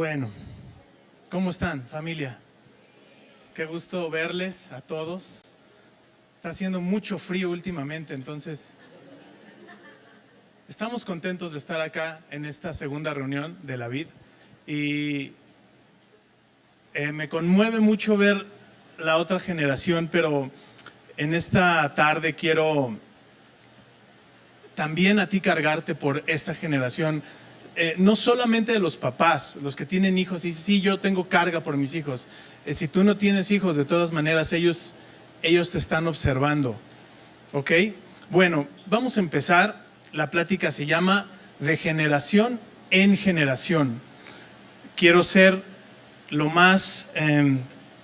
Bueno, ¿cómo están, familia? Qué gusto verles a todos. Está haciendo mucho frío últimamente, entonces estamos contentos de estar acá en esta segunda reunión de la vid. Y me conmueve mucho ver la otra generación, pero en esta tarde quiero también a ti cargarte por esta generación. No solamente de los papás, los que tienen hijos, y dicen, sí, yo tengo carga por mis hijos. Si tú no tienes hijos, de todas maneras, ellos te están observando. ¿Ok? Bueno, vamos a empezar. La plática se llama De generación en generación. Quiero ser lo más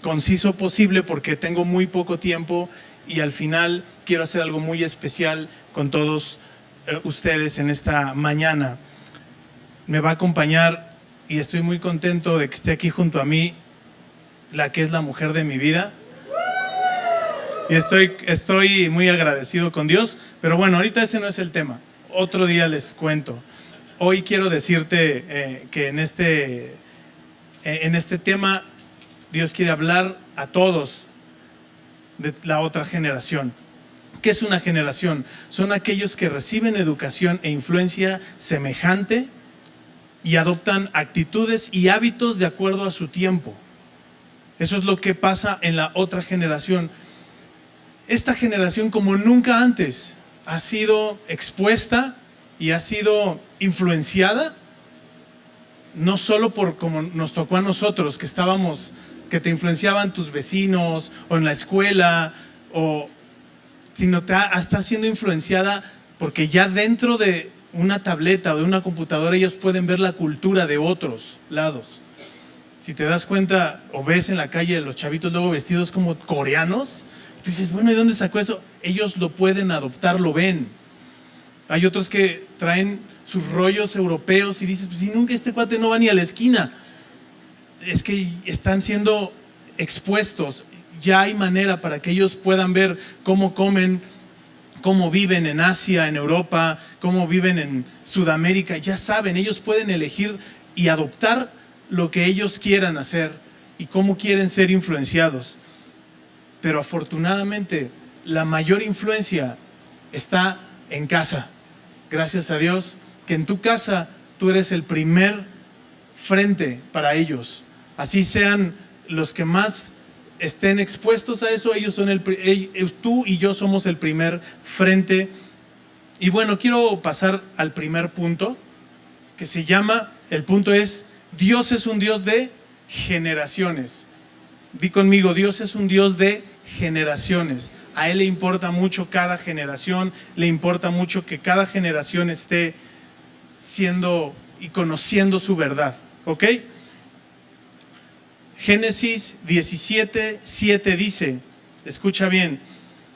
conciso posible porque tengo muy poco tiempo y al final quiero hacer algo muy especial con todos ustedes en esta mañana. Me va a acompañar y estoy muy contento de que esté aquí junto a mí la que es la mujer de mi vida. Y estoy muy agradecido con Dios, pero bueno, ahorita ese no es el tema. Otro día les cuento. Hoy quiero decirte que en este tema Dios quiere hablar a todos de la otra generación. ¿Qué es una generación? Son aquellos que reciben educación e influencia semejante y adoptan actitudes y hábitos de acuerdo a su tiempo. Eso es lo que pasa en la otra generación. Esta generación, como nunca antes, ha sido expuesta y ha sido influenciada, no solo por como nos tocó a nosotros, que te influenciaban tus vecinos o en la escuela, sino está siendo influenciada porque ya dentro de una tableta o de una computadora ellos pueden ver la cultura de otros lados. Si te das cuenta o ves en la calle los chavitos luego vestidos como coreanos, y tú dices, bueno, ¿y dónde sacó eso? Ellos lo pueden adoptar, lo ven. Hay otros que traen sus rollos europeos y dices, pues si nunca este cuate no va ni a la esquina. Es que están siendo expuestos. Ya hay manera para que ellos puedan ver cómo comen, cómo viven en Asia, en Europa, cómo viven en Sudamérica. Ya saben, ellos pueden elegir y adoptar lo que ellos quieran hacer y cómo quieren ser influenciados. Pero afortunadamente la mayor influencia está en casa. Gracias a Dios que en tu casa tú eres el primer frente para ellos. Así sean los que más estén expuestos a eso, tú y yo somos el primer frente. Y bueno, quiero pasar al primer punto, que se llama, el punto es, Dios es un Dios de generaciones. Di conmigo, Dios es un Dios de generaciones. A Él le importa mucho cada generación, le importa mucho que cada generación esté siendo y conociendo su verdad. ¿Ok? Génesis 17:7 dice, escucha bien,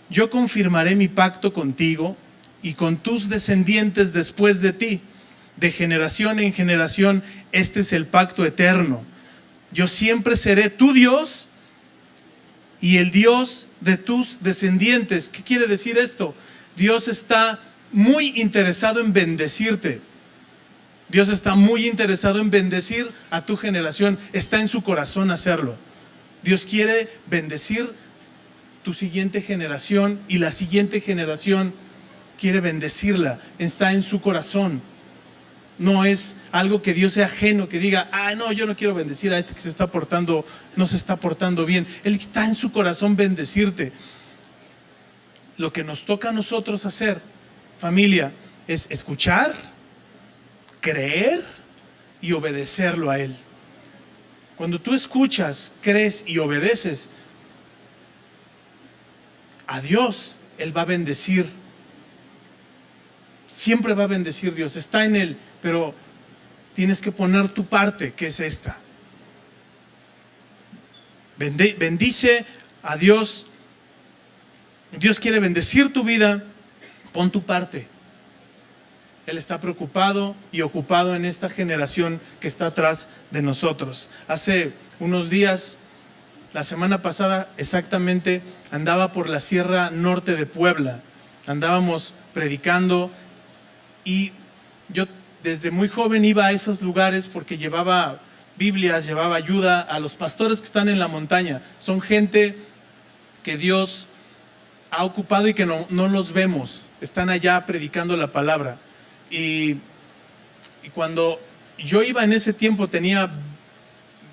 yo confirmaré mi pacto contigo y con tus descendientes después de ti, de generación en generación, este es el pacto eterno. Yo siempre seré tu Dios y el Dios de tus descendientes. ¿Qué quiere decir esto? Dios está muy interesado en bendecirte. Dios está muy interesado en bendecir a tu generación. Está en su corazón hacerlo. Dios quiere bendecir tu siguiente generación y la siguiente generación quiere bendecirla. Está en su corazón. No es algo que Dios sea ajeno, que diga, no, yo no quiero bendecir a este que no se está portando bien. Él está en su corazón bendecirte. Lo que nos toca a nosotros hacer, familia, es escuchar, creer y obedecerlo a Él. Cuando tú escuchas, crees y obedeces a Dios, Él va a bendecir. Siempre va a bendecir Dios, está en Él, pero tienes que poner tu parte, que es esta. Bendice a Dios. Dios quiere bendecir tu vida, pon tu parte. Él está preocupado y ocupado en esta generación que está atrás de nosotros. Hace unos días, la semana pasada exactamente, andaba por la Sierra Norte de Puebla. Andábamos predicando y yo desde muy joven iba a esos lugares porque llevaba Biblias, llevaba ayuda a los pastores que están en la montaña. Son gente que Dios ha ocupado y que no los vemos. Están allá predicando la palabra. Y cuando yo iba en ese tiempo, tenía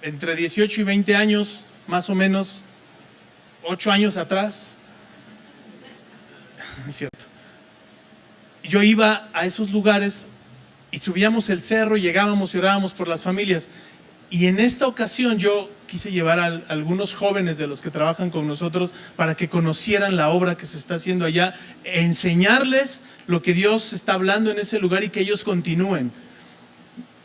entre 18 y 20 años, más o menos, 8 años atrás. Es cierto. Yo iba a esos lugares y subíamos el cerro, llegábamos y orábamos por las familias. Y en esta ocasión yo quise llevar a algunos jóvenes de los que trabajan con nosotros para que conocieran la obra que se está haciendo allá, enseñarles lo que Dios está hablando en ese lugar y que ellos continúen.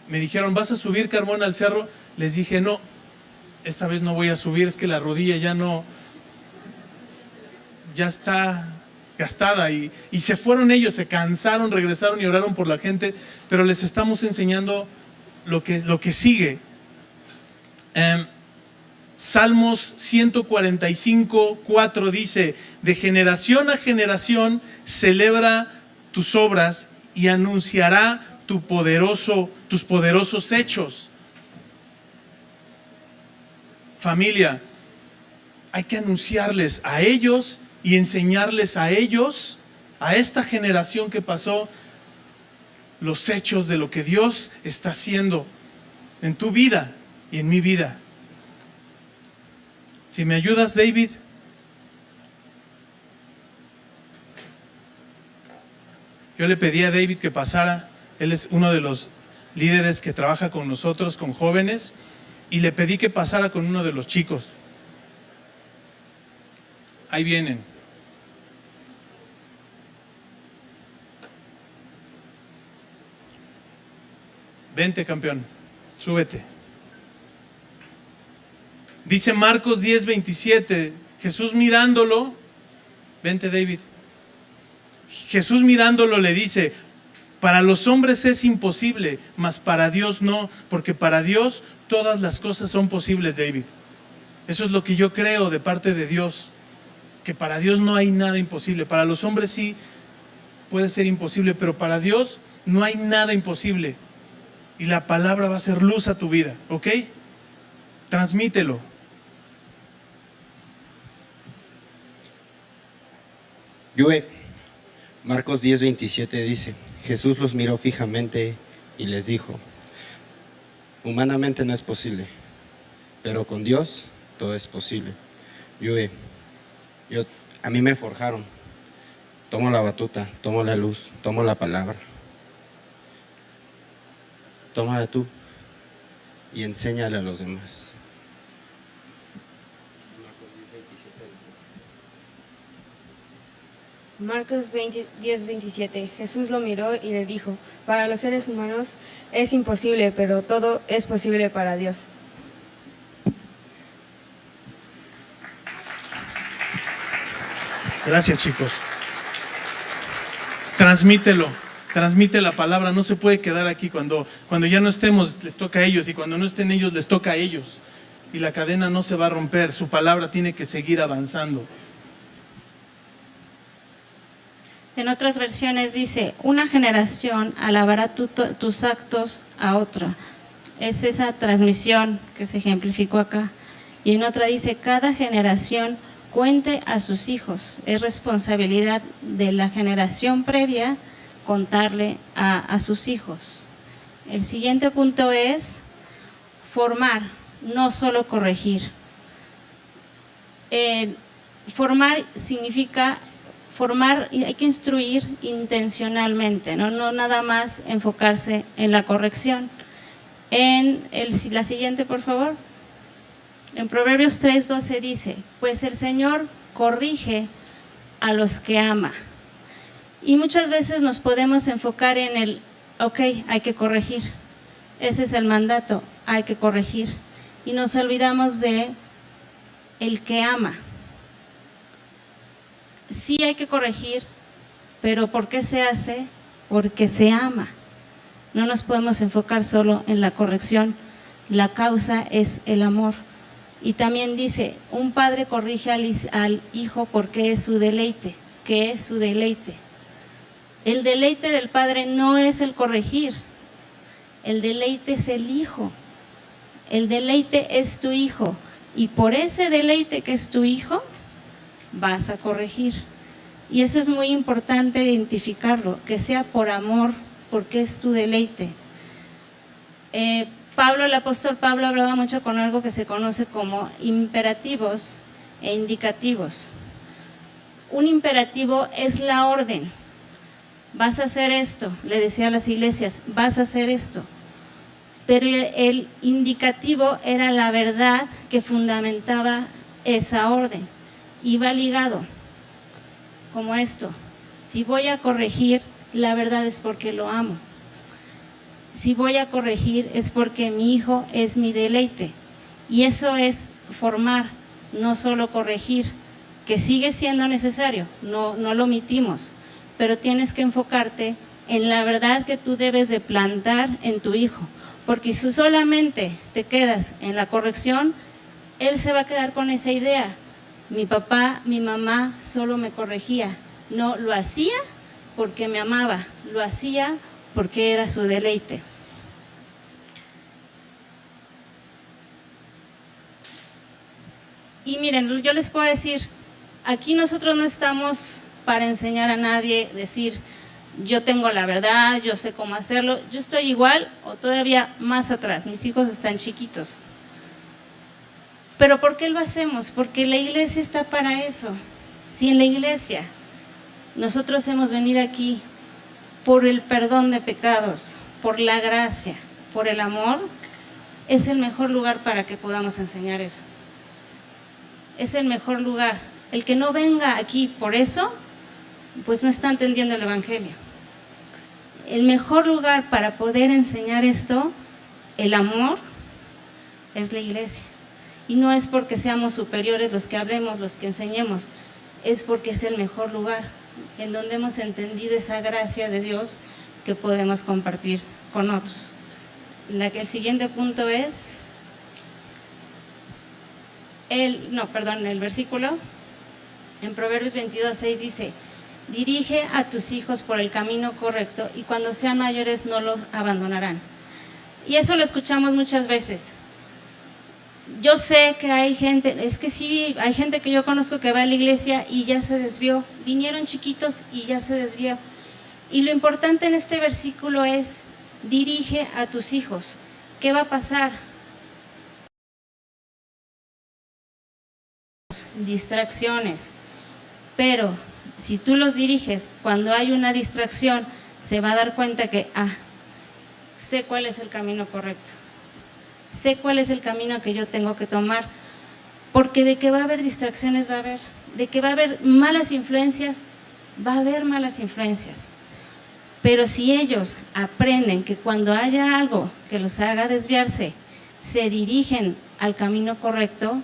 Me dijeron, ¿vas a subir, Carmona, al cerro? Les dije, no, esta vez no voy a subir, es que la rodilla ya está gastada. Y se fueron ellos, se cansaron, regresaron y oraron por la gente, pero les estamos enseñando lo que sigue. Salmos 145:4 dice: de generación a generación celebra tus obras y anunciará tus poderosos hechos. Familia, hay que anunciarles a ellos y enseñarles a ellos, a esta generación que pasó, los hechos de lo que Dios está haciendo en tu vida y en mi vida. Si me ayudas, David. Yo le pedí a David que pasara. Él es uno de los líderes que trabaja con nosotros, con jóvenes, y le pedí que pasara con uno de los chicos. Ahí vienen. Vente, campeón, súbete. Dice Marcos 10:27, Jesús mirándolo, vente, David. Jesús mirándolo le dice: para los hombres es imposible, mas para Dios no, porque para Dios todas las cosas son posibles, David. Eso es lo que yo creo de parte de Dios, que para Dios no hay nada imposible. Para los hombres sí puede ser imposible, pero para Dios no hay nada imposible. Y la palabra va a ser luz a tu vida, ¿ok? Transmítelo. Marcos 10:27 dice: Jesús los miró fijamente y les dijo: humanamente no es posible, pero con Dios todo es posible. A mí me forjaron. Tomo la batuta, tomo la luz, tomo la palabra. Tómala tú y enséñale a los demás. Marcos 10:27. Jesús lo miró y le dijo: para los seres humanos es imposible, pero todo es posible para Dios. Gracias, chicos. Transmítelo, transmite la palabra. No se puede quedar aquí. Cuando ya no estemos, les toca a ellos, y cuando no estén ellos, les toca a ellos. Y la cadena no se va a romper. Su palabra tiene que seguir avanzando. En otras versiones dice: una generación alabará tus actos a otra. Es esa transmisión que se ejemplificó acá. Y en otra dice: cada generación cuente a sus hijos. Es responsabilidad de la generación previa contarle a sus hijos. El siguiente punto es formar, no solo corregir. Formar significa formar, y hay que instruir intencionalmente, no nada más enfocarse en la corrección. La siguiente, por favor. En Proverbios 3:12 dice: pues el Señor corrige a los que ama. Y muchas veces nos podemos enfocar en el, hay que corregir. Ese es el mandato, hay que corregir. Y nos olvidamos de el que ama. Sí hay que corregir, pero ¿por qué se hace? Porque se ama. No nos podemos enfocar solo en la corrección. La causa es el amor. Y también dice: un padre corrige al hijo porque es su deleite. ¿Qué es su deleite? El deleite del padre no es el corregir. El deleite es el hijo. el deleite es tu hijo y por ese deleite que es tu hijo vas a corregir. Y eso es muy importante identificarlo, que sea por amor, porque es tu deleite. El apóstol Pablo hablaba mucho con algo que se conoce como imperativos e indicativos. Un imperativo es la orden. Vas a hacer esto, le decía a las iglesias, vas a hacer esto. Pero el indicativo era la verdad que fundamentaba esa orden. Iba ligado, como esto. Si voy a corregir, la verdad es porque lo amo. Si voy a corregir es porque mi hijo es mi deleite. Y eso es formar, no solo corregir, que sigue siendo necesario, no lo omitimos, pero tienes que enfocarte en la verdad que tú debes de plantar en tu hijo, porque si solamente te quedas en la corrección, él se va a quedar con esa idea. Mi papá, mi mamá solo me corregía, no lo hacía porque me amaba, lo hacía porque era su deleite. Y miren, yo les puedo decir, aquí nosotros no estamos para enseñar a nadie, decir, yo tengo la verdad, yo sé cómo hacerlo, yo estoy igual o todavía más atrás, mis hijos están chiquitos. ¿Pero por qué lo hacemos? Porque la iglesia está para eso. Si en la iglesia nosotros hemos venido aquí por el perdón de pecados, por la gracia, por el amor, es el mejor lugar para que podamos enseñar eso. Es el mejor lugar. El que no venga aquí por eso, pues no está entendiendo el evangelio. El mejor lugar para poder enseñar esto, el amor, es la iglesia. Y no es porque seamos superiores los que hablemos, los que enseñemos, es porque es el mejor lugar en donde hemos entendido esa gracia de Dios que podemos compartir con otros. El siguiente punto es el versículo en Proverbios 22:6 dice: dirige a tus hijos por el camino correcto y cuando sean mayores no los abandonarán. Y eso lo escuchamos muchas veces. Yo sé que hay gente, es que sí, hay gente que yo conozco que va a la iglesia y ya se desvió, vinieron chiquitos y ya se desvió. Y lo importante en este versículo es: dirige a tus hijos. ¿Qué va a pasar? Distracciones, pero si tú los diriges, cuando hay una distracción, se va a dar cuenta que, sé cuál es el camino correcto, sé cuál es el camino que yo tengo que tomar, porque de que va a haber distracciones, va a haber, de que va a haber malas influencias, va a haber malas influencias, pero si ellos aprenden que cuando haya algo que los haga desviarse, se dirigen al camino correcto,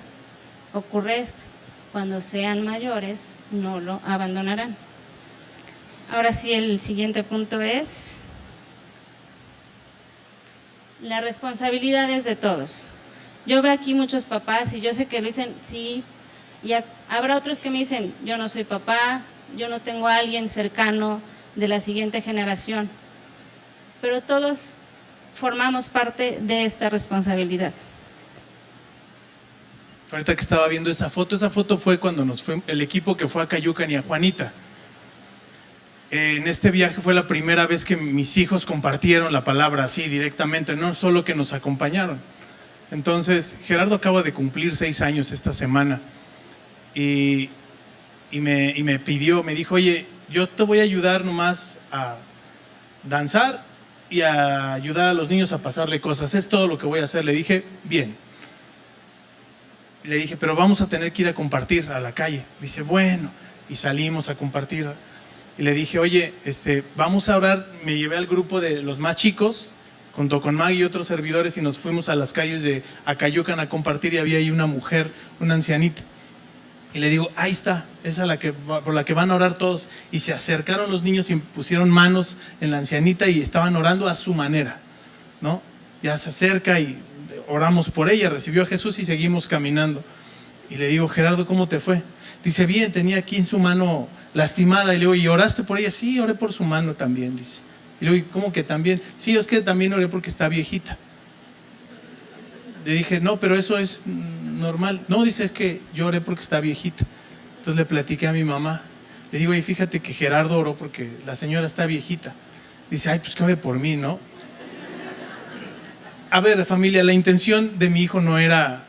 ocurre esto: cuando sean mayores no lo abandonarán. Ahora sí, el siguiente punto es las responsabilidades de todos. Yo veo aquí muchos papás y yo sé que lo dicen sí, y habrá otros que me dicen: yo no soy papá, yo no tengo a alguien cercano de la siguiente generación, pero todos formamos parte de esta responsabilidad. Ahorita que estaba viendo esa foto fue cuando nos fue el equipo que fue a Cayucan y a Juanita. En este viaje fue la primera vez que mis hijos compartieron la palabra así directamente, no solo que nos acompañaron. Entonces, Gerardo acaba de cumplir 6 años esta semana y me pidió, me dijo: oye, yo te voy a ayudar nomás a danzar y a ayudar a los niños a pasarle cosas, es todo lo que voy a hacer. Le dije: bien. Le dije: pero vamos a tener que ir a compartir a la calle. Dice: bueno, y salimos a compartir. Y le dije: oye, vamos a orar. Me llevé al grupo de los más chicos, junto con Maggie y otros servidores, y nos fuimos a las calles de Acayucan a compartir, y había ahí una mujer, una ancianita. Y le digo: ahí está, esa es por la que van a orar todos. Y se acercaron los niños y pusieron manos en la ancianita y estaban orando a su manera, ¿no? Ya se acerca y oramos por ella, recibió a Jesús y seguimos caminando. Y le digo: Gerardo, ¿cómo te fue? Dice: bien, tenía aquí en su mano lastimada. Y le digo: ¿y oraste por ella? Sí, oré por su mano también, dice. Y le digo: ¿cómo que también? Sí, es que también oré porque está viejita. Le dije, no, pero eso es normal. No, dice, es que yo oré porque está viejita. Entonces le platiqué a mi mamá. Le digo, y fíjate que Gerardo oró porque la señora está viejita. Dice, ay, pues que ore por mí, ¿no? A ver, familia, la intención de mi hijo no era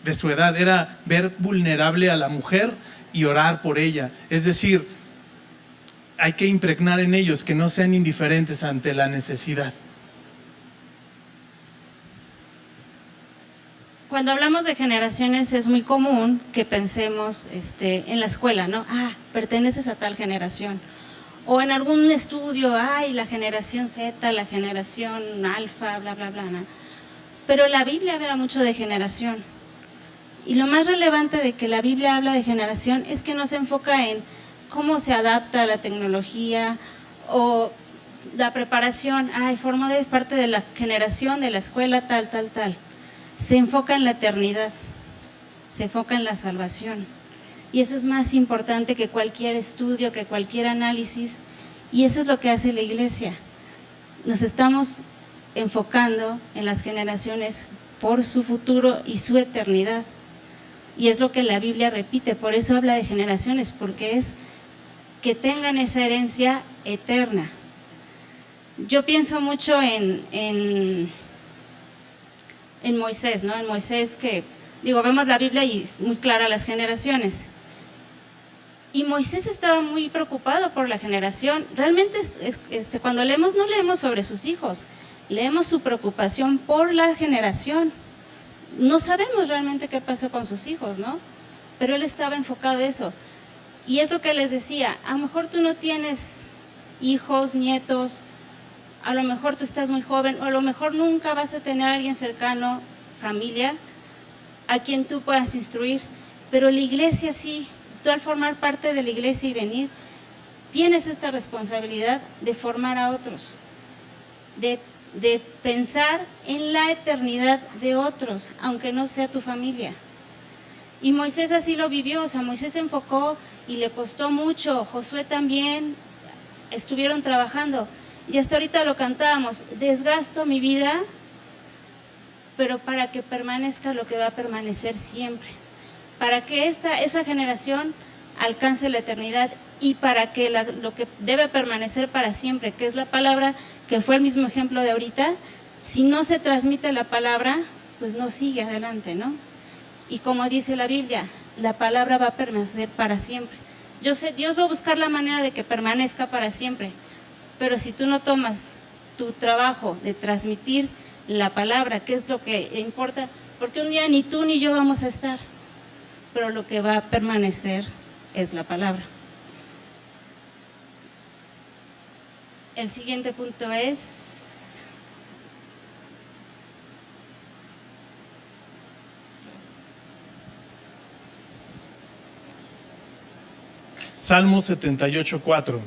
de su edad, era ver vulnerable a la mujer y orar por ella. Es decir, hay que impregnar en ellos que no sean indiferentes ante la necesidad. Cuando hablamos de generaciones es muy común que pensemos en la escuela, ¿no? Ah, perteneces a tal generación. O en algún estudio, ay, la generación Z, la generación alfa, bla, bla, bla, ¿no? Pero la Biblia habla mucho de generación. Y lo más relevante de que la Biblia habla de generación es que no se enfoca en cómo se adapta a la tecnología o la preparación, ay, formó parte de la generación de la escuela, tal, tal, tal. Se enfoca en la eternidad, se enfoca en la salvación. Y eso es más importante que cualquier estudio, que cualquier análisis. Y eso es lo que hace la iglesia. Nos estamos enfocando en las generaciones por su futuro y su eternidad. Y es lo que la Biblia repite, por eso habla de generaciones, porque es que tengan esa herencia eterna. Yo pienso mucho en Moisés, ¿no? En Moisés que, vemos la Biblia y es muy clara las generaciones. Y Moisés estaba muy preocupado por la generación. Realmente cuando leemos, no leemos sobre sus hijos, leemos su preocupación por la generación. No sabemos realmente qué pasó con sus hijos, ¿no? Pero él estaba enfocado en eso. Y es lo que les decía, a lo mejor tú no tienes hijos, nietos, a lo mejor tú estás muy joven, o a lo mejor nunca vas a tener a alguien cercano, familia, a quien tú puedas instruir, pero la iglesia sí. Tú al formar parte de la iglesia y venir, tienes esta responsabilidad de formar a otros, de pensar en la eternidad de otros, aunque no sea tu familia. Y Moisés así lo vivió, Moisés se enfocó y le costó mucho, Josué también, estuvieron trabajando. Y hasta ahorita lo cantábamos, desgasto mi vida, pero para que permanezca lo que va a permanecer siempre. Para que esa generación alcance la eternidad y para que lo que debe permanecer para siempre, que es la palabra, que fue el mismo ejemplo de ahorita, si no se transmite la palabra, pues no sigue adelante, ¿no? Y como dice la Biblia, la palabra va a permanecer para siempre. Yo sé, Dios va a buscar la manera de que permanezca para siempre, pero si tú no tomas tu trabajo de transmitir la palabra, que es lo que importa, porque un día ni tú ni yo vamos a estar, pero lo que va a permanecer es la palabra. El siguiente punto es Salmo 78:4.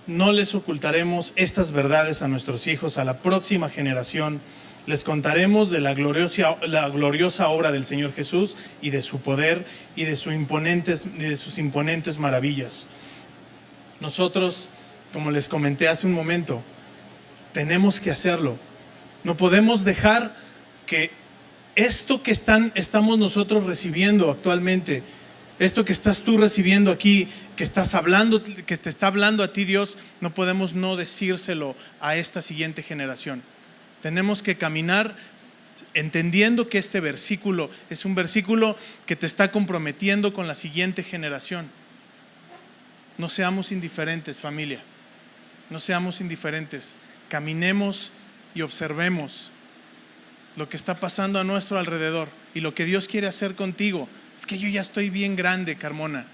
No les ocultaremos estas verdades a nuestros hijos, a la próxima generación. Les contaremos de la gloriosa obra del Señor Jesús y de su poder y de sus imponentes maravillas. Nosotros, como les comenté hace un momento, tenemos que hacerlo. No podemos dejar que esto que estamos nosotros recibiendo actualmente, esto que estás tú recibiendo aquí, que estás hablando, que te está hablando a ti Dios, no podemos no decírselo a esta siguiente generación. Tenemos que caminar entendiendo que este versículo es un versículo que te está comprometiendo con la siguiente generación. No seamos indiferentes, familia. No seamos indiferentes. Caminemos y observemos lo que está pasando a nuestro alrededor y lo que Dios quiere hacer contigo. Es que yo ya estoy bien grande, Carmona.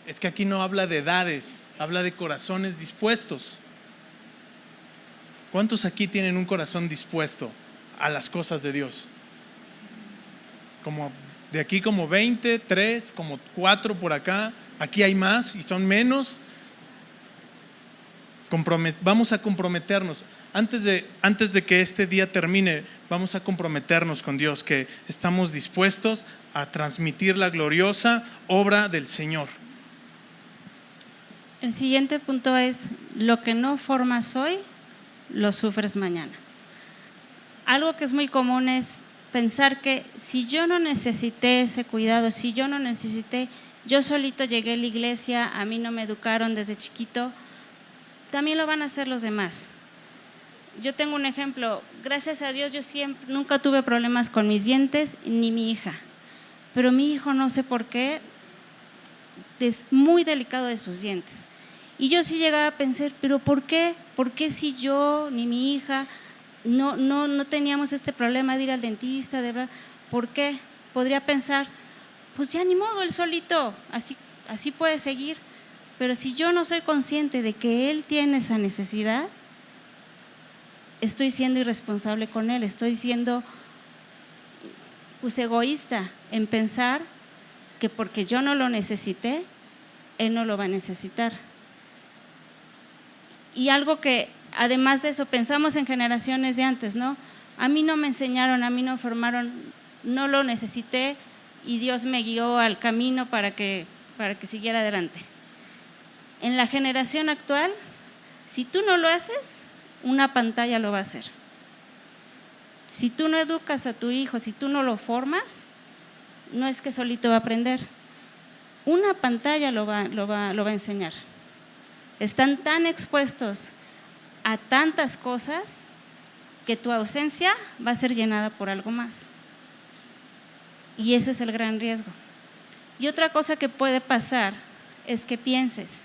Es que aquí no habla de edades, habla de corazones dispuestos. ¿Cuántos aquí tienen un corazón dispuesto a las cosas de Dios? Como de aquí como 20, 3, como 4 por acá. Aquí hay más y son menos. Vamos a comprometernos. Antes de que este día termine, vamos a comprometernos con Dios, que estamos dispuestos a transmitir la gloriosa obra del Señor. El siguiente punto es: lo que no formas hoy, lo sufres mañana. algo que es muy común es pensar que si yo no necesité ese cuidado, si yo no necesité, yo solito llegué a la iglesia, a mí no me educaron desde chiquito, también lo van a hacer los demás. Yo tengo un ejemplo, gracias a Dios yo nunca tuve problemas con mis dientes ni mi hija, pero mi hijo no sé por qué es muy delicado de sus dientes. Y yo sí llegaba a pensar, pero ¿por qué? ¿Por qué si yo ni mi hija no teníamos este problema de ir al dentista? ¿Por qué? Podría pensar, pues ya ni modo, él solito, así puede seguir. Pero si yo no soy consciente de que él tiene esa necesidad, estoy siendo irresponsable con él, estoy siendo pues egoísta en pensar que porque yo no lo necesité, él no lo va a necesitar. Y algo que, además de eso, pensamos en generaciones de antes, ¿no? A mí no me enseñaron, a mí no formaron, no lo necesité y Dios me guió al camino para que siguiera adelante. En la generación actual, si tú no lo haces, una pantalla lo va a hacer. Si tú no educas a tu hijo, si tú no lo formas, no es que solito va a aprender. Una pantalla lo va a enseñar. Están tan expuestos a tantas cosas que tu ausencia va a ser llenada por algo más. Y ese es el gran riesgo. Y otra cosa que puede pasar es que pienses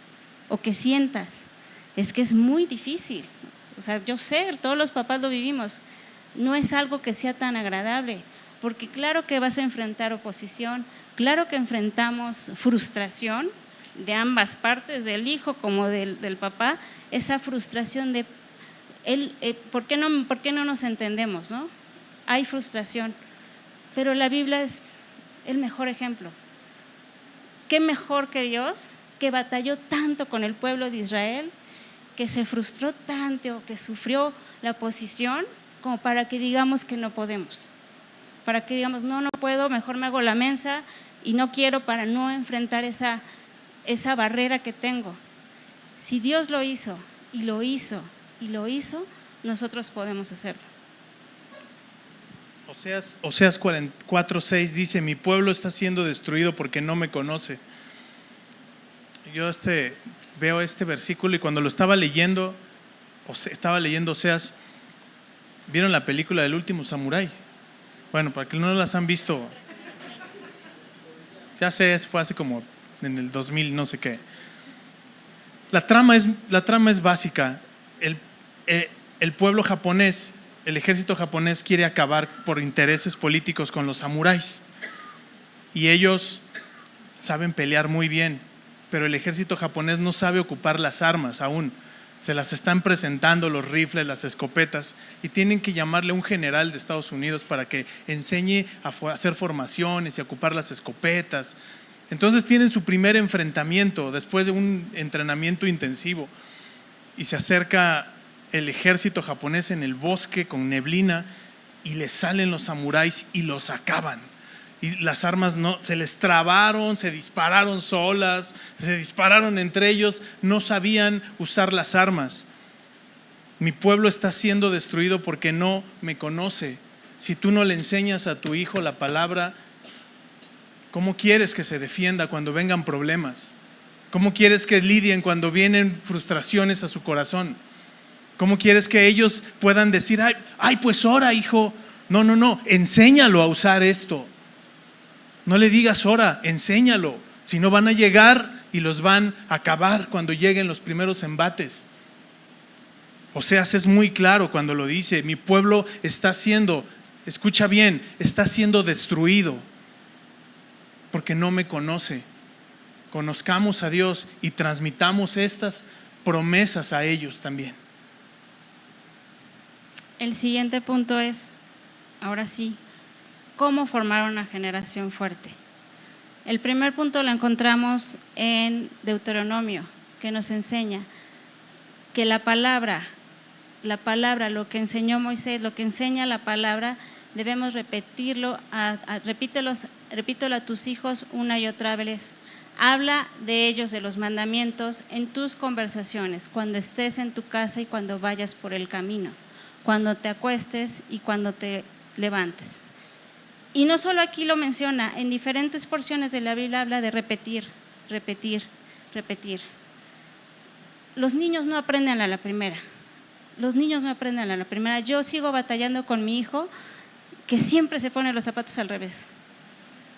o que sientas, es que es muy difícil. O sea, yo sé, todos los papás lo vivimos, no es algo que sea tan agradable, porque claro que vas a enfrentar oposición, claro que enfrentamos frustración de ambas partes, del hijo como del papá, esa frustración de ¿por qué no nos entendemos, ¿no? Hay frustración, pero la Biblia es el mejor ejemplo. ¿Qué mejor que Dios, que batalló tanto con el pueblo de Israel, que se frustró tanto, que sufrió la oposición, como para que digamos que no podemos? Para que digamos, no puedo, mejor me hago la mensa y no quiero, para no enfrentar esa barrera que tengo. Si Dios lo hizo y lo hizo y lo hizo, nosotros podemos hacerlo. Oseas 4:6 dice: mi pueblo está siendo destruido porque no me conoce. Yo veo este versículo y cuando lo estaba leyendo Oseas. ¿Vieron la película del último samurái? Bueno, para que no las han visto, ya sé, fue hace como en el 2000 no sé qué. La trama es básica. El pueblo japonés, el ejército japonés quiere acabar por intereses políticos con los samuráis y ellos saben pelear muy bien, pero el ejército japonés no sabe ocupar las armas aún. Se las están presentando los rifles, las escopetas, y tienen que llamarle a un general de Estados Unidos para que enseñe a hacer formaciones y a ocupar las escopetas. Entonces tienen su primer enfrentamiento después de un entrenamiento intensivo y se acerca el ejército japonés en el bosque con neblina y les salen los samuráis y los acaban. Y las armas se les trabaron, se dispararon solas, se dispararon entre ellos, no sabían usar las armas. Mi pueblo está siendo destruido porque no me conoce. Si tú no le enseñas a tu hijo la palabra, ¿cómo quieres que se defienda cuando vengan problemas? ¿Cómo quieres que lidien cuando vienen frustraciones a su corazón? ¿Cómo quieres que ellos puedan decir, ay, pues ora, hijo? No, enséñalo a usar esto. No le digas ora, enséñalo, si no van a llegar y los van a acabar cuando lleguen los primeros embates. Oseas es muy claro cuando lo dice: mi pueblo está siendo, escucha bien, está siendo destruido porque no me conoce. Conozcamos a Dios y transmitamos estas promesas a ellos también. El siguiente punto es, ahora sí, ¿cómo formar una generación fuerte? El primer punto lo encontramos en Deuteronomio, que nos enseña que la palabra, lo que enseñó Moisés, lo que enseña la palabra, debemos repetirlo, repítelo a tus hijos una y otra vez. Habla de ellos, de los mandamientos, en tus conversaciones, cuando estés en tu casa y cuando vayas por el camino. cuando te acuestes y cuando te levantes. Y no solo aquí lo menciona, en diferentes porciones de la Biblia habla de repetir, repetir, repetir. Los niños no aprenden a la primera. Los niños no aprenden a la primera. Yo sigo batallando con mi hijo que siempre se pone los zapatos al revés.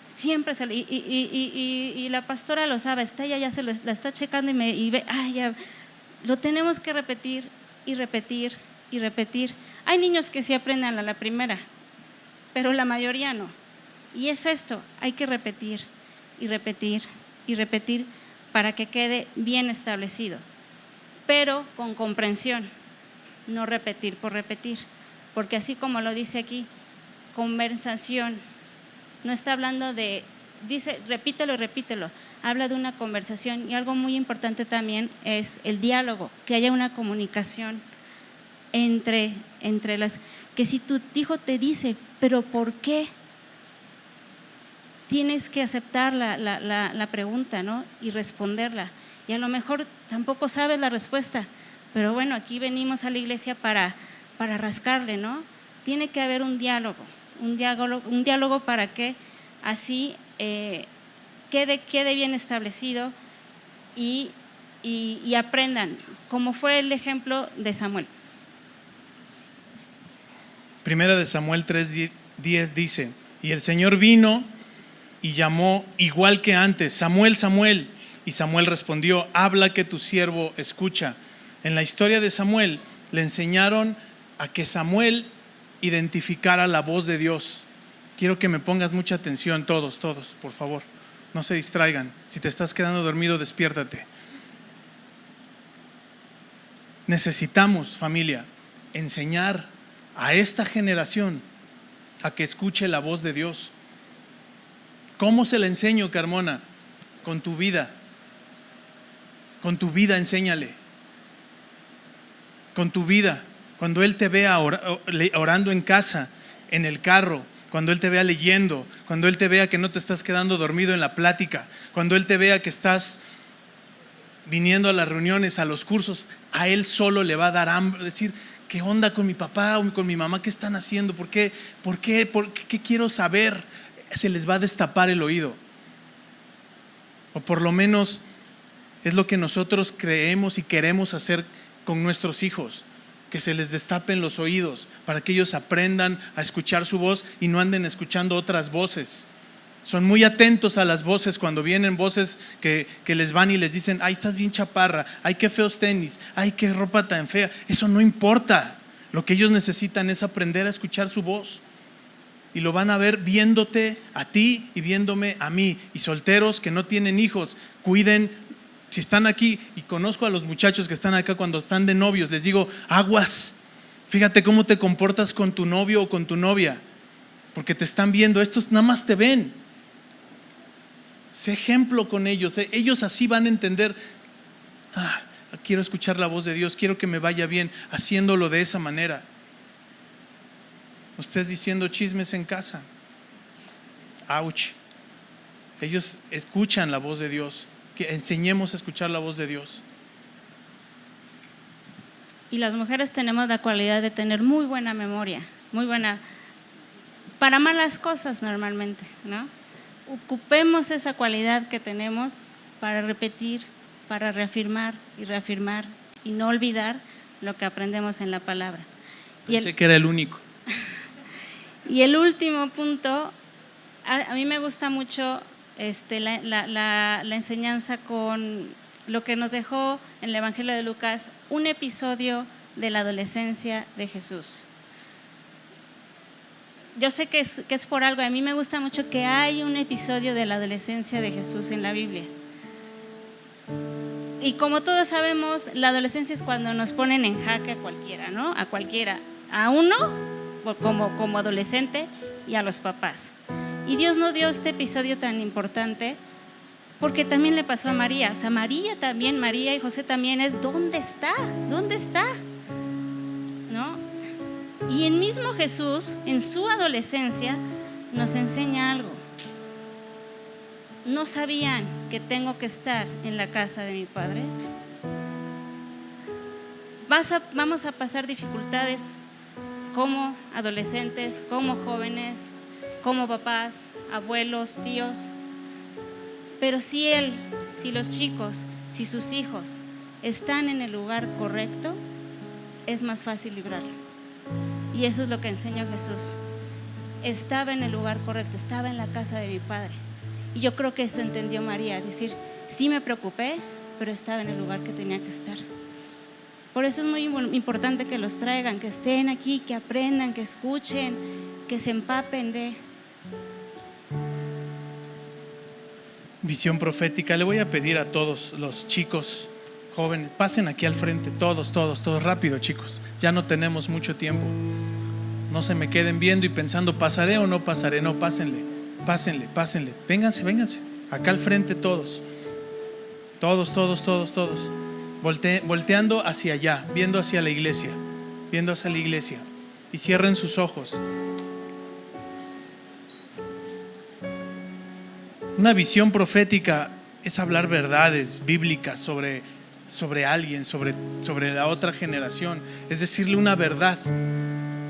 Siempre y la pastora lo sabe, está ella ya la está checando y ve, ya, lo tenemos que repetir y repetir y repetir. Hay niños que sí aprenden a la primera, pero la mayoría no. Y es esto, hay que repetir y repetir y repetir para que quede bien establecido, pero con comprensión, no repetir por repetir, porque así como lo dice aquí, conversación. No está hablando de, dice, repítelo y repítelo, habla de una conversación y algo muy importante también es el diálogo, que haya una comunicación entre las, que si tu hijo te dice, pero ¿por qué? Tienes que aceptar la pregunta, ¿no? Y responderla. Y a lo mejor tampoco sabes la respuesta, pero bueno, aquí venimos a la iglesia para rascarle, ¿no? Tiene que haber un diálogo para que así quede bien establecido y aprendan, como fue el ejemplo de Samuel. Primera de Samuel 3:10 dice: y el Señor vino y llamó igual que antes, Samuel, Samuel. Y Samuel respondió: habla, que tu siervo escucha. En la historia de Samuel le enseñaron a que Samuel identificara la voz de Dios. Quiero que me pongas mucha atención, todos, por favor. No se distraigan. Si te estás quedando dormido, despiértate. Necesitamos, familia, enseñar a esta generación a que escuche la voz de Dios. ¿Cómo se la enseño, Carmona? Con tu vida. Con tu vida enséñale. Con tu vida. Cuando Él te vea orando en casa, en el carro, cuando Él te vea leyendo, cuando Él te vea que no te estás quedando dormido en la plática, cuando Él te vea que estás viniendo a las reuniones, a los cursos, a Él solo le va a dar hambre, decir: ¿qué onda con mi papá o con mi mamá? ¿Qué están haciendo? ¿Por qué quiero saber? Se les va a destapar el oído. O por lo menos es lo que nosotros creemos y queremos hacer con nuestros hijos, que se les destapen los oídos para que ellos aprendan a escuchar su voz y no anden escuchando otras voces. Son muy atentos a las voces cuando vienen voces que les van y les dicen: ay, estás bien chaparra, ay, qué feos tenis, ay, qué ropa tan fea. Eso no importa. Lo que ellos necesitan es aprender a escuchar su voz. Y lo van a ver viéndote a ti y viéndome a mí. Y solteros que no tienen hijos, cuiden. Si están aquí, y conozco a los muchachos que están acá, cuando están de novios, les digo: aguas, fíjate cómo te comportas con tu novio o con tu novia, porque te están viendo, estos nada más te ven. Sé ejemplo con ellos, ellos así van a entender: quiero escuchar la voz de Dios, quiero que me vaya bien, haciéndolo de esa manera. Ustedes diciendo chismes en casa, ouch. Ellos escuchan la voz de Dios. Que enseñemos a escuchar la voz de Dios. Y las mujeres tenemos la cualidad de tener muy buena memoria, muy buena, para malas cosas normalmente, ¿no? Ocupemos esa cualidad que tenemos para repetir, para reafirmar y reafirmar y no olvidar lo que aprendemos en la palabra. Pensé que era el único. Y el último punto, a mí me gusta mucho la enseñanza con lo que nos dejó en el Evangelio de Lucas, un episodio de la adolescencia de Jesús. Yo sé que es por algo, a mí me gusta mucho que hay un episodio de la adolescencia de Jesús en la Biblia. Y como todos sabemos, la adolescencia es cuando nos ponen en jaque a cualquiera, ¿no? A cualquiera, a uno como adolescente y a los papás. Y Dios no dio este episodio tan importante porque también le pasó a María. O sea, María y José también es: ¿dónde está? ¿Dónde está? ¿No? Y el mismo Jesús, en su adolescencia, nos enseña algo. ¿No sabían que tengo que estar en la casa de mi Padre? Vamos a pasar dificultades, como adolescentes, como jóvenes, como papás, abuelos, tíos. Pero si los chicos, si sus hijos están en el lugar correcto, es más fácil librarlo. Y eso es lo que enseñó Jesús. Estaba en el lugar correcto, estaba en la casa de mi Padre. Y yo creo que eso entendió María, decir, sí me preocupé, pero estaba en el lugar que tenía que estar. Por eso es muy importante que los traigan, que estén aquí, que aprendan, que escuchen, que se empapen de... Visión profética. Le voy a pedir a todos los chicos, jóvenes, pasen aquí al frente, todos, rápido, chicos. Ya no tenemos mucho tiempo. No se me queden viendo y pensando, ¿pasaré o no pasaré? No, pásenle. Vénganse. Acá al frente todos. Todos. Volteando hacia allá, viendo hacia la iglesia. Y cierren sus ojos. Una visión profética es hablar verdades bíblicas sobre alguien, sobre la otra generación. Es decirle una verdad,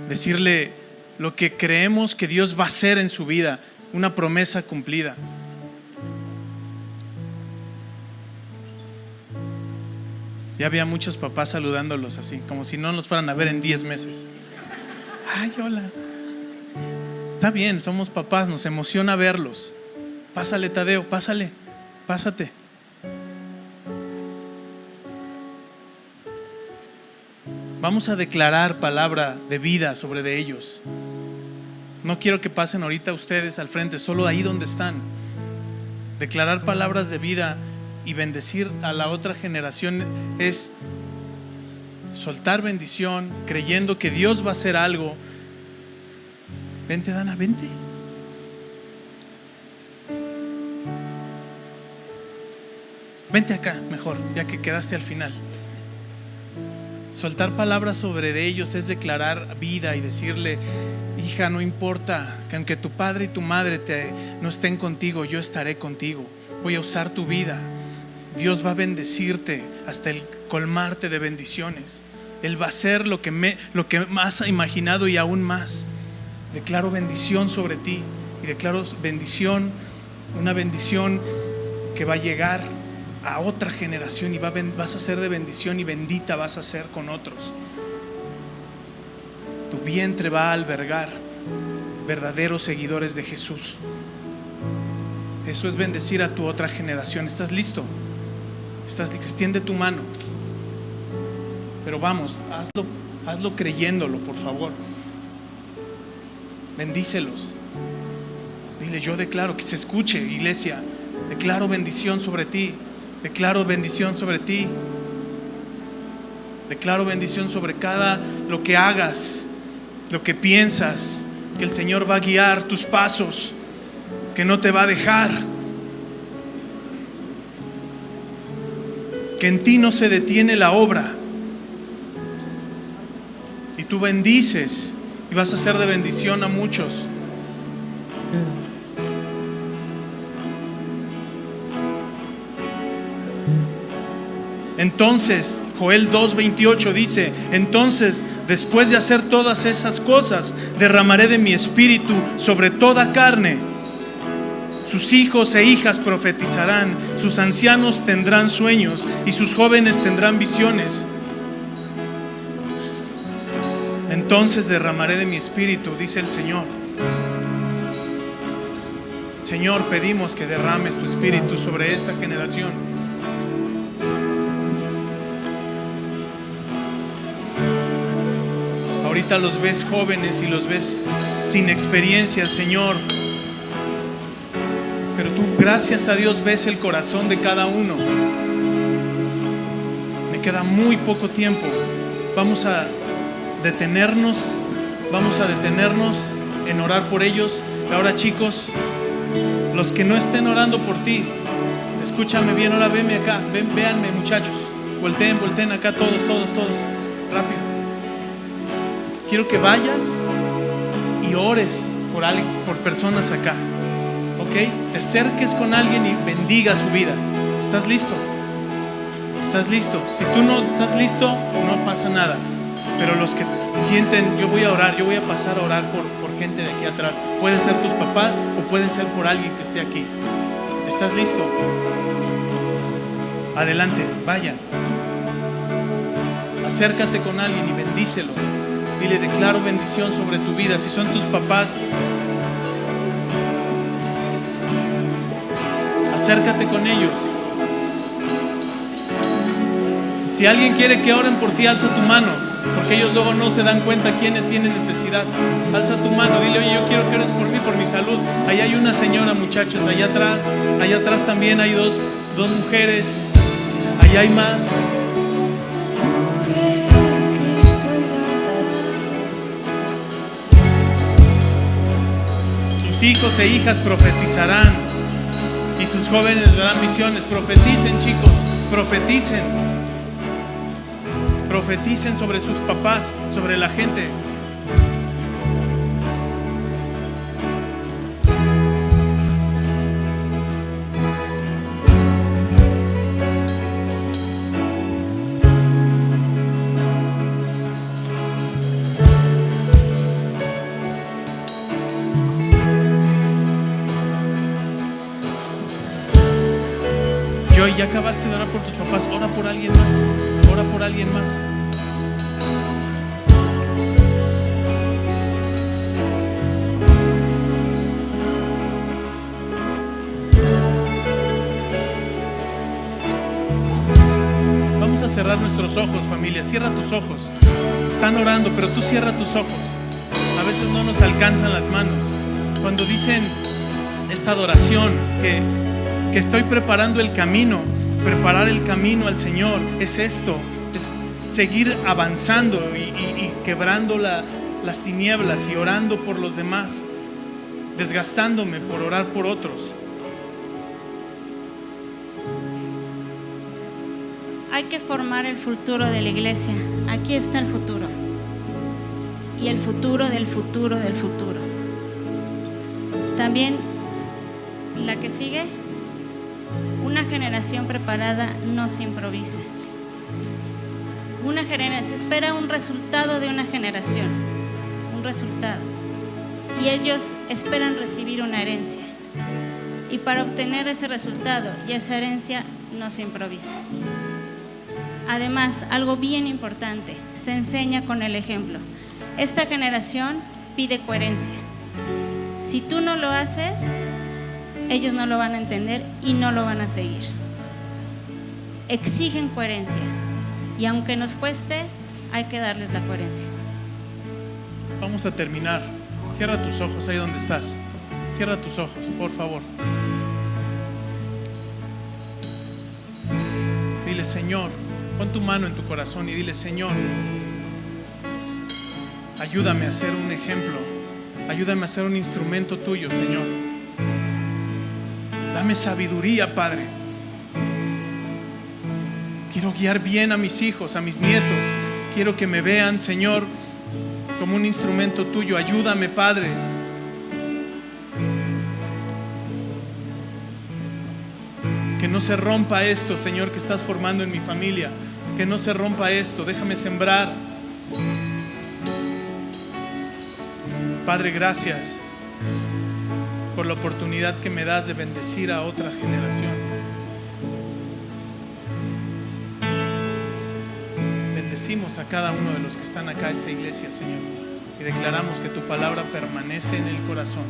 decirle lo que creemos que Dios va a hacer en su vida, una promesa cumplida. Ya había muchos papás saludándolos así, como si no nos fueran a ver en 10 meses. Ay, hola. Está bien, somos papás, nos emociona verlos. Pásale, Tadeo, pásate. Vamos a declarar palabra de vida sobre de ellos. No quiero que pasen ahorita ustedes al frente, solo ahí donde están. Declarar palabras de vida y bendecir a la otra generación es soltar bendición, creyendo que Dios va a hacer algo. Vente, Dana, vente. Vente acá mejor, ya que quedaste al final. Soltar palabras sobre de ellos es declarar vida y decirle: hija, no importa que aunque tu padre y tu madre no estén contigo, yo estaré contigo. Voy a usar tu vida. Dios va a bendecirte hasta el colmarte de bendiciones. Él va a hacer lo que más ha imaginado y aún más. Declaro bendición sobre ti y declaro bendición, una bendición que va a llegar a otra generación y vas a ser de bendición y bendita vas a ser con otros. Tu vientre va a albergar verdaderos seguidores de Jesús. Eso es bendecir a tu otra generación. ¿Estás listo? Extiende tu mano. Pero vamos, hazlo creyéndolo, por favor. Bendícelos. Dile: yo declaro, que se escuche, iglesia. Declaro bendición sobre ti. Declaro bendición sobre ti. Declaro bendición sobre cada lo que hagas, lo que piensas, que el Señor va a guiar tus pasos, que no te va a dejar, que en ti no se detiene la obra. Y tú bendices y vas a ser de bendición a muchos. Entonces, Joel 2:28 dice: entonces, después de hacer todas esas cosas, derramaré de mi espíritu sobre toda carne. Sus hijos e hijas profetizarán, sus ancianos tendrán sueños y sus jóvenes tendrán visiones. Entonces derramaré de mi espíritu, dice el Señor. Señor, pedimos que derrames tu espíritu sobre esta generación. Ahorita los ves jóvenes y los ves sin experiencia, Señor. Pero tú, gracias a Dios, ves el corazón de cada uno. Me queda muy poco tiempo. Vamos a detenernos en orar por ellos. Ahora, chicos, los que no estén orando por ti, escúchame bien, ahora venme acá, véanme, muchachos. Volteen acá todos, rápido. Quiero que vayas y ores por personas acá. ¿Ok? Te acerques con alguien y bendiga su vida. ¿Estás listo? Si tú no estás listo, no pasa nada. Pero los que sienten, yo voy a orar, yo voy a pasar a orar por gente de aquí atrás. Pueden ser tus papás o pueden ser por alguien que esté aquí. ¿Estás listo? Adelante, vayan. Acércate con alguien y bendícelo. Dile, declaro bendición sobre tu vida. Si son tus papás, acércate con ellos. Si alguien quiere que oren por ti, alza tu mano, porque ellos luego no se dan cuenta quiénes tienen necesidad. Alza tu mano, dile, oye, yo quiero que ores por mí, por mi salud. Allá hay una señora, muchachos, allá atrás también hay dos mujeres, allá hay más. Sus hijos e hijas profetizarán y sus jóvenes verán visiones. Profeticen, chicos, profeticen. Profeticen sobre sus papás, sobre la gente. Joy, ya acabaste de orar por tus papás, ora por alguien más. Ora por alguien más. Vamos a cerrar nuestros ojos, familia. Cierra tus ojos. Están orando, pero tú cierra tus ojos. A veces no nos alcanzan las manos. Cuando dicen esta adoración, que estoy preparando el camino, preparar el camino al Señor, es esto, es seguir avanzando y quebrando las tinieblas y orando por los demás, desgastándome por orar por otros. Hay que formar el futuro de la iglesia. Aquí está el futuro. Y el futuro del futuro del futuro. También la que sigue, una generación preparada no se improvisa. Se espera un resultado de una generación, un resultado. Y ellos esperan recibir una herencia. Y para obtener ese resultado y esa herencia no se improvisa. Además, algo bien importante, se enseña con el ejemplo. Esta generación pide coherencia. Si tú no lo haces, ellos no lo van a entender y no lo van a seguir. Exigen coherencia y aunque nos cueste, hay que darles la coherencia. Vamos a terminar. Cierra tus ojos ahí donde estás. Cierra tus ojos, por favor. Dile, Señor, pon tu mano en tu corazón y dile, Señor, ayúdame a ser un ejemplo. Ayúdame a ser un instrumento tuyo, Señor. Dame sabiduría, Padre. Quiero guiar bien a mis hijos, a mis nietos. Quiero que me vean, Señor, como un instrumento tuyo. Ayúdame, Padre. Que no se rompa esto, Señor, que estás formando en mi familia. Que no se rompa esto. Déjame sembrar. Padre, gracias por la oportunidad que me das de bendecir a otra generación. Bendecimos a cada uno de los que están acá en esta iglesia, Señor, y declaramos que tu palabra permanece en el corazón.